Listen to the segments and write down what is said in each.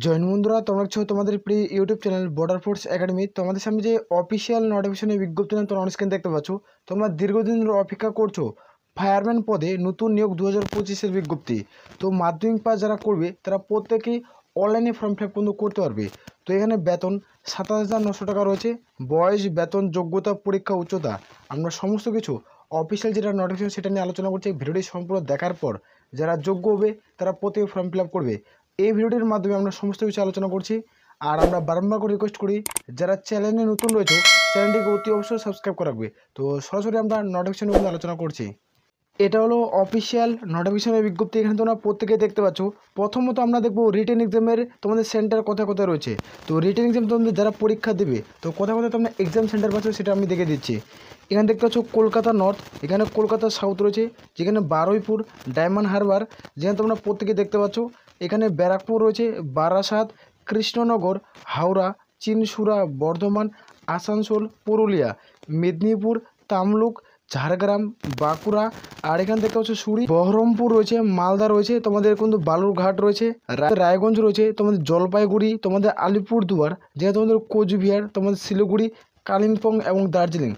Join বন্ধুরা, তোমরা হচ্ছে তোমাদের প্রিয় YouTube channel border force academy. তোমাদের সামনে যে অফিসিয়াল নোটিফিকেশনের বিজ্ঞপ্তি তোমরা অনস্ক্রিন দেখতে পাচ্ছ। তোমরা দীর্ঘদিন ধরে অপেক্ষা করছো ফায়ারম্যান পদে নতুন নিয়োগ 2025-এর বিজ্ঞপ্তি। তো মাধ্যমিক পাস যারা করবে তারা প্রত্যেকেই অনলাইনে ফর্ম ফিল আপ কিন্তু করতে পারবে। তো এখানে বেতন 27,900 টাকা রয়েছে। বয়স, বেতন, যোগ্যতা, পরীক্ষা, উচ্চতা, আমরা সমস্ত কিছু অফিসিয়াল যেটা নোটিফিকেশন সেটা নিয়ে আলোচনা করছি। ভিডিওটি সম্পূর্ণ দেখার পর যারা যোগ্য হবে তারা প্রত্যেকে ফর্ম ফিল আপ করবে। এই ভিডিওটির মাধ্যমে আমরা সমস্ত কিছু আলোচনা করছি। আর আমরা বারবার করে রিকোয়েস্ট করি যারা চ্যানেলে নতুন রয়েছে চ্যানেলটিকে অতি অবশ্যই সাবস্ক্রাইব করে রাখবে। তো সরাসরি আমরা নোটিফিকেশনগুলো আলোচনা করছি। এটা হলো অফিসিয়াল নোটিফিকেশনের বিজ্ঞপ্তি। এখানে তোমরা প্রত্যেকেই দেখতে পাচ্ছ। প্রথমত আমরা দেখবো রিটেন এক্সামের তোমাদের সেন্টার কোথায় কোথায় রয়েছে। তো রিটেন এক্সাম তোমাদের যারা পরীক্ষা দেবে তো কোথায় কোথায় তোমরা এক্সাম সেন্টার পাচ্ছ সেটা আমি দেখে দিচ্ছি। এখানে দেখতে পাচ্ছ কলকাতা নর্থ, এখানে কলকাতা সাউথ রয়েছে, যেখানে বারুইপুর, ডায়মন্ড হারবার, যেখানে তোমরা প্রত্যেকে দেখতে পাচ্ছ। এখানে ব্যারাকপুর রয়েছে, বারাসাত, কৃষ্ণনগর, হাওড়া, চিনসুরা, বর্ধমান, আসানসোল, পুরুলিয়া, মেদিনীপুর, তামলুক, ঝাড়গ্রাম, বাঁকুড়া, আর এখান থেকে হচ্ছে সুরি, বহরমপুর রয়েছে, মালদা রয়েছে, তোমাদের কিন্তু বালুরঘাট রয়েছে, রায়গঞ্জ রয়েছে, তোমাদের জলপাইগুড়ি, তোমাদের আলিপুরদুয়ার, যেখানে তোমাদের কোচবিহার, তোমাদের শিলিগুড়ি, কালিম্পং এবং দার্জিলিং।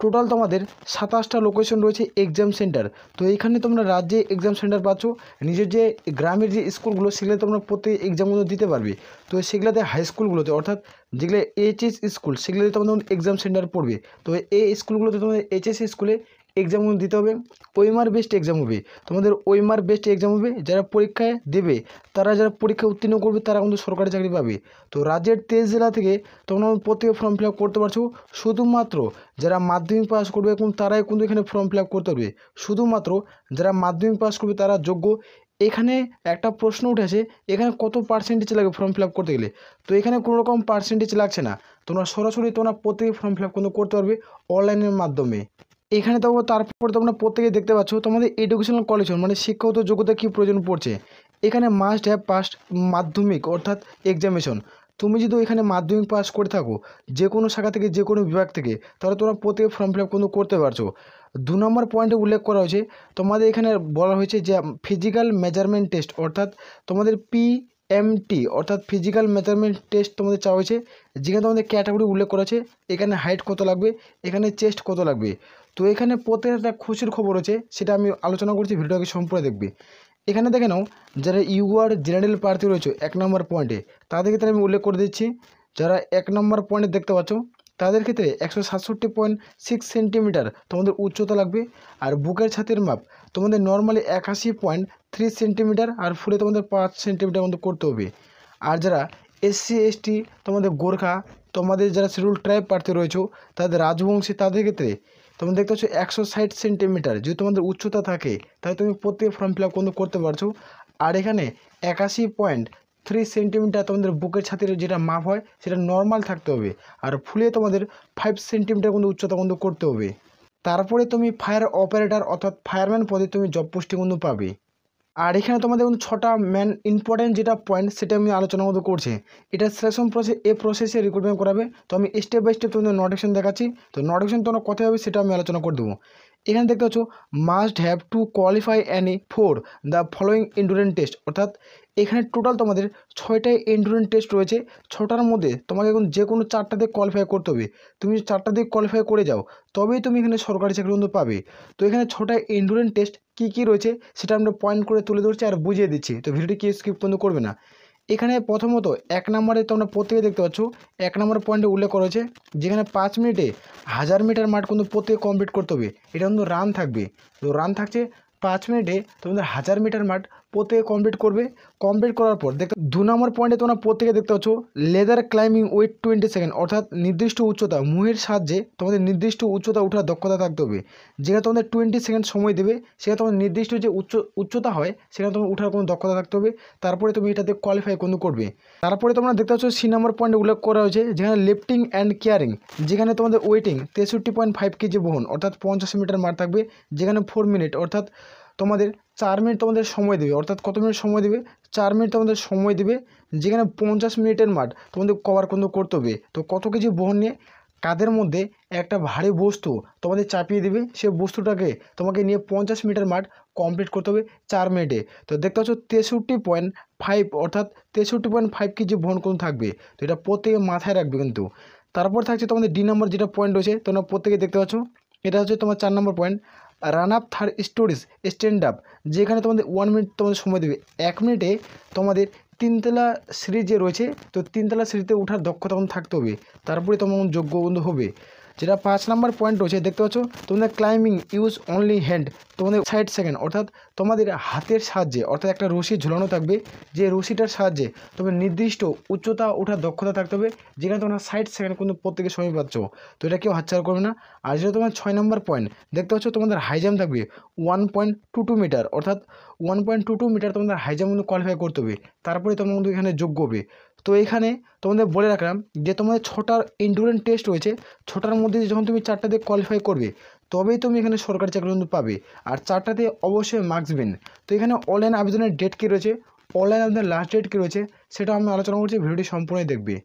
টোটাল তোমাদের 27টা লোকেশন রয়েছে এক্সাম সেন্টার। তো এইখানে তোমরা রাজ্যে এক্সাম সেন্টার পাচ্ছ। নিজের যে গ্রামের যে স্কুলগুলো সেগুলো তোমরা প্রত্যেক এক্সামগুলো দিতে পারবে। তো সেগুলোতে হাই স্কুলগুলোতে অর্থাৎ যেগুলো এইচএস স্কুল সেগুলোতে তোমাদের এক্সাম সেন্টার পড়বে। তো এই স্কুলগুলোতে তোমাদের এইচএস স্কুলে এক্সামগুলো দিতে হবে। ওএমআর বেস্ট এক্সাম হবে, তোমাদের ওএমআর বেস্ট এক্সাম হবে। যারা পরীক্ষায় দেবে তারা যারা পরীক্ষা উত্তীর্ণ করবে তারা কিন্তু সরকারি চাকরি পাবে। তো রাজ্যের 23 জেলা থেকে তোমরা প্রত্যেকে ফর্ম ফিল আপ করতে পারছো। শুধুমাত্র যারা মাধ্যমিক পাস করবে এবং তারাই কিন্তু এখানে ফর্ম ফিল আপ করতে পারবে। শুধুমাত্র যারা মাধ্যমিক পাস করবে তারা যোগ্য। এখানে একটা প্রশ্ন উঠেছে, এখানে কত পার্সেন্টেজ লাগবে ফর্ম ফিল আপ করতে গেলে। তো এখানে কোনো রকম পার্সেন্টেজ লাগছে না, তোমরা সরাসরি তোমরা প্রত্যেকে ফর্ম ফিল আপ কিন্তু করতে পারবে অনলাইনের মাধ্যমে। এখানে তো তারপরে তোমরা প্রত্যেকে দেখতে পাচ্ছ তোমাদের এডুকেশনাল কোয়ালিফিকেশন মানে শিক্ষাগত যোগ্যতা কী প্রয়োজন পড়ছে। এখানে মাস্ট হ্যাভ পাস্ট মাধ্যমিক অর্থাৎ এক্সামিনেশন। তুমি যদি এখানে মাধ্যমিক পাস করে থাকো যে কোনো শাখা থেকে যে কোনো বিভাগ থেকে তাহলে তোমরা প্রত্যেকে ফর্ম ফিল আপ কিন্তু করতে পারছো। 2 নম্বর পয়েন্টে উল্লেখ করা হয়েছে তোমাদের এখানে বলা হয়েছে যে ফিজিক্যাল মেজারমেন্ট টেস্ট অর্থাৎ তোমাদের পিএমটি অর্থাৎ ফিজিক্যাল মেজারমেন্ট টেস্ট তোমাদের চাওয়া হয়েছে। যেখানে তোমাদের ক্যাটাগরি উল্লেখ করা আছে, এখানে হাইট কত লাগবে, এখানে চেস্ট কত লাগবে। তো এখানে প্রত্যেকের একটা খুশির খবর আছে, সেটা আমি আলোচনা করছি, ভিডিওটাকে সম্পূর্ণ দেখবে। এখানে দেখে নাও যারা ইউআর জেনারেল প্রার্থী রয়েছে 1 নম্বর পয়েন্টে তাদের ক্ষেত্রে আমি উল্লেখ করে দিচ্ছি। যারা 1 নম্বর পয়েন্টে দেখতে পাচ্ছ তাদের ক্ষেত্রে 167.6 সেন্টিমিটার তোমাদের উচ্চতা লাগবে। আর বুকের ছাতির মাপ তোমাদের নর্মালি 81.3 সেন্টিমিটার আর ফুলে তোমাদের 5 সেন্টিমিটার মতো করতে হবে। আর যারা এসসি এসটি তোমাদের গোর্খা তোমাদের যারা শিডিউল ট্রাইব প্রার্থী রয়েছে তাদের রাজবংশী তাদের ক্ষেত্রে তোমরা দেখতে পাচ্ছ 160 সেন্টিমিটার যদি তোমাদের উচ্চতা থাকে তাহলে তুমি প্রত্যেক ফর্ম ফিল আপ করতে পারছো। আর এখানে 81.3 সেন্টিমিটার তোমাদের বুকের ছাতির যেটা মাপ হয় সেটা নর্মাল থাকতে হবে। আর ফুলে তোমাদের 5 সেন্টিমিটার কিন্তু উচ্চতা কিন্তু করতে হবে। তারপরে তুমি ফায়ার অপারেটর অর্থাৎ ফায়ারম্যান পদে তুমি জব পোস্টিং কিন্তু পাবে। আর এখানে তোমাদের কিন্তু 6টা মেন ইম্পর্টেন্ট যেটা পয়েন্ট সেটা আমি আলোচনার মতো করছি। এটা সিলেকশন প্রসেস, এই প্রসেসে রিক্রুটমেন্ট করাবে। তো আমি স্টেপ বাই স্টেপ তোমাদের নোটিফিকেশন দেখাচ্ছি। তো নোটিফিকেশন তোমরা কোথায় হবে সেটা আমি আলোচনা করে দেবো। এখানে দেখতে পাচ্ছ must have to qualify any for the following endurance test অর্থাৎ এখানে টোটাল তোমাদের 6টাই এন্ডুরেন্স টেস্ট রয়েছে। 6টার মধ্যে তোমাকে এখন যে কোনো 4টা দিয়ে কোয়ালিফাই করতে হবে। তুমি 4টা দিয়ে কোয়ালিফাই করে যাও তবেই তুমি এখানে সরকারি চাকরি কিন্তু পাবে। তো এখানে 6টা এন্ডুরেন্স টেস্ট কী রয়েছে সেটা আমরা পয়েন্ট করে তুলে ধরছি আর বুঝিয়ে দিচ্ছি। তো ভিডিওটি কি স্কিপ কিন্তু করবে না। এখানে প্রথমত 1 নম্বরে তোমরা প্রত্যেকে দেখতে পাচ্ছ 1 নম্বর পয়েন্টে উল্লেখ করা হয়েছে যেখানে 5 মিনিটে 1000 মিটার মাঠ কিন্তু প্রত্যেকে কমপ্লিট করতে হবে। এটা কিন্তু রান থাকবে। তো রান থাকছে 5 মিনিটে তোমাদের 1000 মিটার মাঠ প্রত্যেকে কমপ্লিট করবে। কমপ্লিট করার পর দেখতে 2 নম্বর পয়েন্টে তোমরা প্রত্যেকে দেখতে পাচ্ছ লেদার ক্লাইম্বিং উইথ 20 সেকেন্ড অর্থাৎ নির্দিষ্ট উচ্চতা মুহের সাহায্যে তোমাদের নির্দিষ্ট উচ্চতা ওঠার দক্ষতা থাকতে হবে। যেখানে তোমাদের 20 সেকেন্ড সময় দেবে সেখানে তোমাদের নির্দিষ্ট যে উচ্চতা হয় সেখানে তোমার উঠার কোনো দক্ষতা থাকতে হবে। তারপরে তুমি এটাতে কোয়ালিফাই কিন্তু করবে। তারপরে তোমরা দেখতে পাচ্ছ সি নম্বর পয়েন্টে উল্লেখ করা হয়েছে যেখানে লিফটিং অ্যান্ড কেয়ারিং যেখানে তোমাদের ওয়েটিং 63.5 কেজি বহন অর্থাৎ 50 মিটার মার থাকবে। যেখানে 4 মিনিট অর্থাৎ তোমাদের 4 মিনিট তোমাদের সময় দেবে অর্থাৎ কত মিনিট সময় দেবে 4 মিনিট তোমাদের সময় দেবে। যেখানে 50 মিনিটের মাঠ তোমাদের কভার কিন্তু করতে হবে। তো কত কেজি বহন নিয়ে কাঁধের মধ্যে একটা ভারী বস্তু তোমাদের চাপিয়ে দেবে, সে বস্তুটাকে তোমাকে নিয়ে 50 মিটার মাঠ কমপ্লিট করতে হবে 4 মিনিটে। তো দেখতে পাচ্ছ 63.5 অর্থাৎ 63.5 কেজি বহন করতে থাকবে। তো এটা প্রত্যেকে মাথায় রাখবে কিন্তু। তারপর থাকছে তোমাদের ডি নম্বর যেটা পয়েন্ট রয়েছে, তোমরা প্রত্যেকে দেখতে পাচ্ছ, এটা হচ্ছে তোমার 4 নম্বর point, run up third stories stand up, যেখানে তোমাদের 1 মিনিট তোমাদের সময় দেবে। 1 মিনিটে তোমাদের 3তলা সিঁড়ি যে রয়েছে, তো 3তলা সিঁড়িতে ওঠার দক্ষতা তোমাদের থাকতে হবে, তারপরে তোমার যোগ্য বন্ধু হবে। যেটা 5 নম্বর পয়েন্ট রয়েছে দেখতে পাচ্ছ, তোমাদের ক্লাইম্বিং ইউজ অনলি হ্যান্ড, তোমাদের 60 সেকেন্ড অর্থাৎ তোমাদের হাতের সাহায্যে, অর্থাৎ একটা রশি ঝুলানো থাকবে, যে রশিটার সাহায্যে তোমার নির্দিষ্ট উচ্চতা ওঠার দক্ষতা থাকতে হবে, যেখানে তোমরা 60 সেকেন্ড কিন্তু প্রত্যেকে সময় পাচ্ছ। তো এটা কেউ হাতছাড়া করবে না। আর যেটা তোমার 6 নম্বর পয়েন্ট দেখতে পাচ্ছ, তোমাদের হাই জাম্প থাকবে 1.22 মিটার, অর্থাৎ 1.22 মিটার তোমাদের হাই জাম্প কিন্তু কোয়ালিফাই করতে হবে, তারপরে তোমরা কিন্তু এখানে যোগ্য হবে। তো এখানে তোমাদের বলে রাখলাম যে তোমাদের 6টার এন্ডুরেন্স টেস্ট রয়েছে, 6টার মধ্যে যখন তুমি 4টা দিয়ে কোয়ালিফাই করবে তবেই তুমি এখানে সরকারি চাকরি কিন্তু পাবে, আর 4টাতে অবশ্যই মার্কস দিবেন। তো এখানে অনলাইন আবেদনের ডেট কী রয়েছে, অনলাইন আবেদনের লাস্ট ডেট কী রয়েছে, সেটা আমি আলোচনা করছি, ভিডিওটি সম্পূর্ণ দেখবে।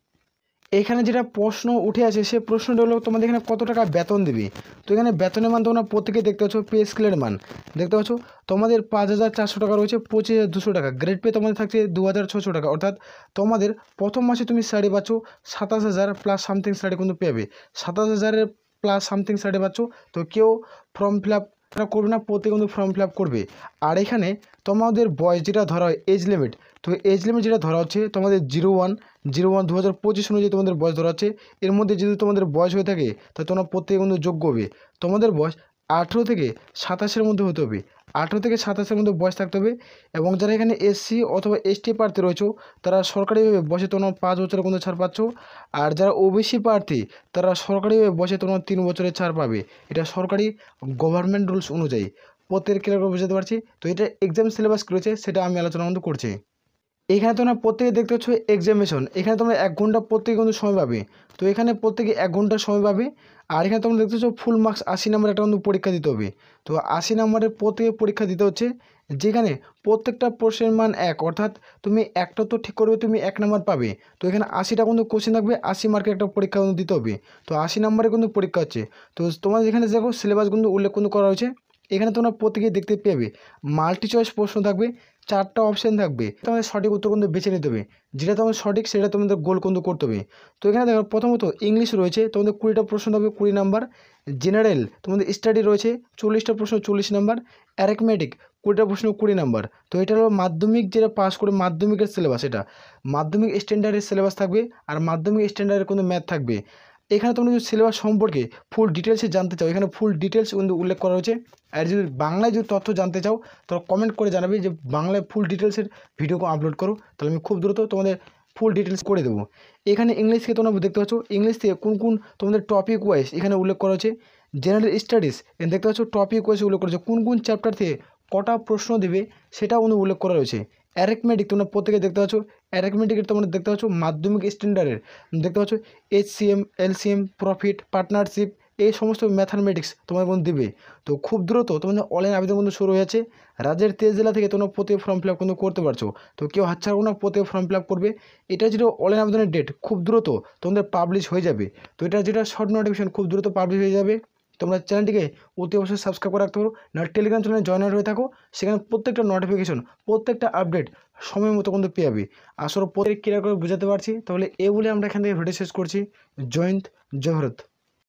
এখানে যেটা প্রশ্ন উঠে আছে, সে প্রশ্নটা হলো তোমাদের এখানে কত টাকা বেতন দেবে। তো এখানে বেতনের মান তোমরা প্রত্যেকে দেখতে পাচ্ছ, পে স্কেলের মান দেখতে পাচ্ছ, তোমাদের 5,400 টাকা রয়েছে, 25,200 টাকা। গ্রেড পে তোমাদের থাকছে 2,600 টাকা, অর্থাৎ তোমাদের প্রথম মাসে তুমি স্যালারি পাচ্ছ 27,000 প্লাস সামথিং স্যালারি কিন্তু পেবে, 27,000 প্লাস সামথিং স্যালারি পাচ্ছ। তো কেউ ফর্ম ফিল আপ করবে না, প্রত্যেকে কিন্তু ফর্ম ফিল আপ করবে। আর এখানে তোমাদের বয়স যেটা ধরা হয় এজ লিমিট, তো এজ লিমিট যেটা ধরা হচ্ছে তোমাদের 01 2025 অনুযায়ী তোমাদের বয়স ধরা হচ্ছে। এর মধ্যে যদি তোমাদের বয়স হয়ে থাকে তা তোমরা প্রত্যেকে কিন্তু যোগ্য হবে। তোমাদের বয়স 18 থেকে 27-এর মধ্যে হতে হবে, 18 থেকে 27-এর মধ্যে বয়স থাকতে হবে। এবং যারা এখানে এসসি অথবা এসটি প্রার্থী রয়েছে, তারা সরকারিভাবে বয়সে তোমরা 5 বছরের কিন্তু ছাড় পাচ্ছ। আর যারা ওবিসি প্রার্থী, তারা সরকারিভাবে বয়সে তোমরা 3 বছরের ছাড় পাবে, এটা সরকারি গভর্নমেন্ট রুলস অনুযায়ী। প্রত্যেকের ক্লিয়ার করে বুঝতে পারছি। তো এটা এক্সাম সিলেবাস কী রয়েছে সেটা আমি আলোচনা কিন্তু করছি। এখানে তোমরা প্রত্যেকে দেখতে পাচ্ছ এক্সামিনেশন, এখানে তোমরা 1 ঘন্টা প্রত্যেকে কিন্তু সময় পাবে। তো এখানে প্রত্যেকে 1 ঘন্টা সময় পাবে। আর এখানে তোমরা দেখতে পাচ্ছ ফুল মার্কস 80 নম্বর একটা কিন্তু পরীক্ষা দিতে হবে। তো 80 নম্বরের প্রত্যেকে পরীক্ষা দিতে হচ্ছে, যেখানে প্রত্যেকটা প্রশ্নের মান 1, অর্থাৎ তুমি একটা তো ঠিক করবে তুমি 1 নম্বর পাবে। তো এখানে 80টা কিন্তু কোশ্চেন থাকবে, 80 মার্কের একটা পরীক্ষা কিন্তু দিতে হবে। তো 80 নম্বরে কিন্তু পরীক্ষা হচ্ছে। তো তোমাদের এখানে দেখো সিলেবাস কিন্তু উল্লেখ কিন্তু করা হয়েছে। এখানে তোমরা প্রত্যেকেই দেখতে পেবে মাল্টি চয়েস প্রশ্ন থাকবে, 4টা অপশান থাকবে, তোমাদের সঠিক উত্তর কিন্তু বেছে নিতে হবে, যেটা তোমাদের সঠিক সেটা তোমাদের গোল কিন্তু করতে হবে। তো এখানে দেখো প্রথমত ইংলিশ রয়েছে, তোমাদের 20টা প্রশ্ন থাকবে 20 নাম্বার, জেনারেল তোমাদের স্টাডি রয়েছে 40টা প্রশ্ন 40 নাম্বার, অ্যারিথমেটিক 20টা প্রশ্ন 20 নাম্বার। তো এটা হলো মাধ্যমিক যেটা পাস করে মাধ্যমিকের সিলেবাস, এটা মাধ্যমিক স্ট্যান্ডার্ডের সিলেবাস থাকবে, আর মাধ্যমিক স্ট্যান্ডার্ডের কিন্তু ম্যাথ থাকবে। এখানে তোমরা যদি সিলেবাস সম্পর্কে ফুল ডিটেলসে জানতে চাও, এখানে ফুল ডিটেলস কিন্তু উল্লেখ করা হয়েছে। আর যদি বাংলায় যদি তথ্য জানতে চাও, তোমরা কমেন্ট করে জানাবে যে বাংলায় ফুল ডিটেলসের ভিডিও আপলোড করো, তাহলে আমি খুব দ্রুত তোমাদের ফুল ডিটেলস করে দেবো। এখানে ইংলিশ থেকে তোমরা দেখতে পাচ্ছ, ইংলিশ থেকে কোন কোন তোমাদের টপিক ওয়াইজ এখানে উল্লেখ করা হয়েছে। জেনারেল স্টাডিজ এখানে দেখতে পাচ্ছ টপিক ওয়াইজ উল্লেখ করা হয়েছে, কোন কোন চ্যাপ্টার থেকে কটা প্রশ্ন দেবে সেটাও কিন্তু উল্লেখ করা রয়েছে। অ্যারিথমেটিক তোমরা প্রত্যেকে দেখতে পাচ্ছ, অ্যারিথমেটিকের তোমরা দেখতে পাচ্ছ মাধ্যমিক স্ট্যান্ডার্ডের দেখতে পাচ্ছ HCM, LCM, প্রফিট, পার্টনারশিপ, এই সমস্ত ম্যাথামেটিক্স তোমার কিন্তু দিবে। তো খুব দ্রুত তোমাদের অনলাইন আবেদন কিন্তু শুরু হয়েছে। রাজ্যের 23 জেলা থেকে তোমরা প্রত্যেক ফর্ম ফিল আপ কিন্তু করতে পারছো। তো কেউ হাতছাড়া না, প্রত্যেক ফর্ম ফিল আপ করবে। এটা যেটা অনলাইন আবেদনের ডেট খুব দ্রুত তোমাদের পাবলিশ হয়ে যাবে। তো এটা যেটা শর্ট নোটিফিকেশন খুব দ্রুত পাবলিশ হয়ে যাবে। তোমরা চ্যানেলটিকে অতি অবশ্যই সাবস্ক্রাইব করে রাখতে পারো, না টেলিগ্রাম চ্যানেলে জয়েন হয়ে থাকো, সেখানে প্রত্যেকটা নোটিফিকেশন প্রত্যেকটা আপডেট সময় মতো কিন্তু পেয়ে যাবে। আসলে প্রত্যেক ক্লিয়ার করে বোঝাতে পারছি। তাহলে এই বলে আমরা এখান থেকে ভিডিও শেষ করছি। জয় হিন্দ, জয় ভারত।